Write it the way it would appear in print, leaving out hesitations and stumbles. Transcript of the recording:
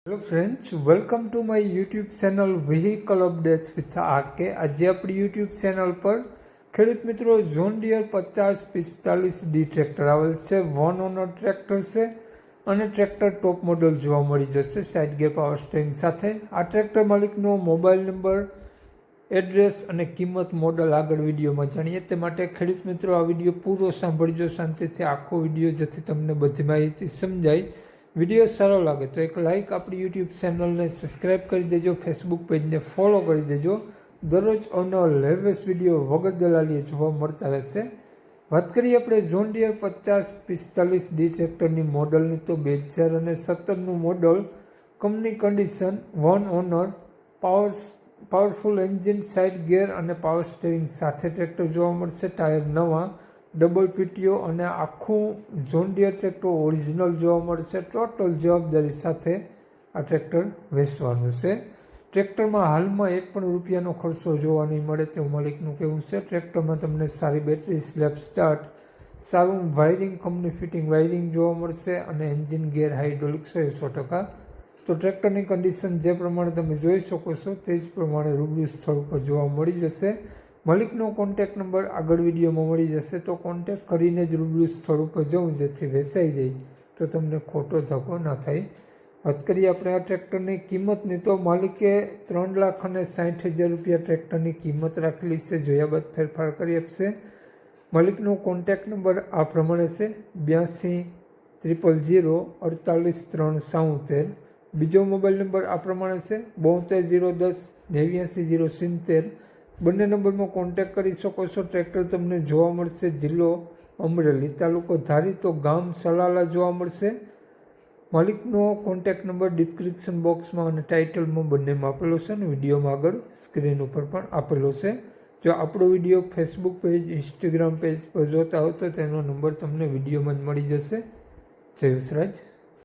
Hello friends, welcome to my YouTube channel vehicle updates with RK. આજે આપણી YouTube channel પર ખેડૂત મિત્રો જોન ડિયર 5045D ટ્રેક્ટર આવેલ છે. વન ઓનર ટ્રેક્ટર છે અને ટ્રેક્ટર ટોપ મોડલ જોવા મળી જશે સાઇડ ગેર પાવર સ્ટેરિંગ સાથે. આ ટ્રેક્ટર માલિકનો મોબાઈલ નંબર, એડ્રેસ અને કિંમત મોડલ આગળ વિડીયોમાં જાણીએ. તે માટે ખેડૂત મિત્રો આ વિડીયો પૂરો સાંભળજો શાંતિથી, આખો વિડીયો, જેથી તમને બધી માહિતી સમજાય. વિડીયો સારો લાગે તો એક લાઇક, આપણી યુટ્યુબ ચેનલને સબસ્ક્રાઈબ કરી દેજો, ફેસબુક પેજને ફોલો કરી દેજો. દરરોજ અવનવા લેટેસ્ટ વિડીયો વગર દલાલીએ જોવા મળતા રહેશે. વાત કરીએ આપણે જોન ડિયર 5045D ટ્રેક્ટરની મોડલની, તો 2017નું model, company condition, one owner, powerful engine, side gear અને પાવર સ્ટેરિંગ સાથે ટ્રેક્ટર જોવા મળશે. ટાયર નવા, ડબલ પીટીઓ અને આખું જોન ડિયર ટ્રેક્ટર ઓરિજિનલ જોવા મળશે. ટોટલ જવાબદારી સાથે આ ટ્રેક્ટર વેચવાનું છે. ટ્રેક્ટરમાં હાલમાં એક પણ રૂપિયાનો ખર્ચો જોવા નહીં મળે તેવું માલિકનું કહેવું છે. ટ્રેક્ટરમાં તમને સારી બેટરી, સ્લેપ સ્ટાર્ટ, સારું વાયરિંગ, કંપની ફિટિંગ વાયરિંગ જોવા મળશે અને એન્જિન ગેર હાઇડ્રોલિક 100%. તો ટ્રેક્ટરની કન્ડિશન જે પ્રમાણે તમે જોઈ શકો છો તે જ પ્રમાણે રૂબરૂ સ્થળ ઉપર જોવા મળી જશે. માલિકનો કોન્ટેક્ટ નંબર આગળ વિડીયોમાં મળી જશે, તો કોન્ટેક્ટ કરીને જ રૂબરૂ સ્થળ ઉપર જવું, જેથી વેચાઈ જાય તો તમને ખોટો ધક્કો ના થાય. વાત કરીએ આપણે આ ટ્રેક્ટરની કિંમતની, તો માલિકે 3,60,000 રૂપિયા ટ્રેક્ટરની કિંમત રાખેલી છે. જોયા બાદ ફેરફાર કરી આપશે. માલિકનો કોન્ટેક્ટ નંબર આ પ્રમાણે છે: 82 000 48 370. બીજો મોબાઈલ નંબર આ પ્રમાણે છે: 72 010 89 070. બંને નંબરમાં કોન્ટેક્ટ કરી શકો છો. ટ્રેક્ટર તમને જોવા મળશે જિલ્લો અમરેલી, તાલુકો ધારી, તો ગામ સલાલા જોવા મળશે. માલિકનો કોન્ટેક્ટ નંબર ડિસ્ક્રિપ્શન બોક્સમાં અને ટાઇટલમાં બંનેમાં આપેલો છે અને વિડીયોમાં આગળ સ્ક્રીન ઉપર પણ આપેલો છે. જો આપણો video Facebook page, Instagram page પર જોતા હો તો તેનો નંબર તમને વિડીયોમાં જ મળી જશે. જય વસરાજ.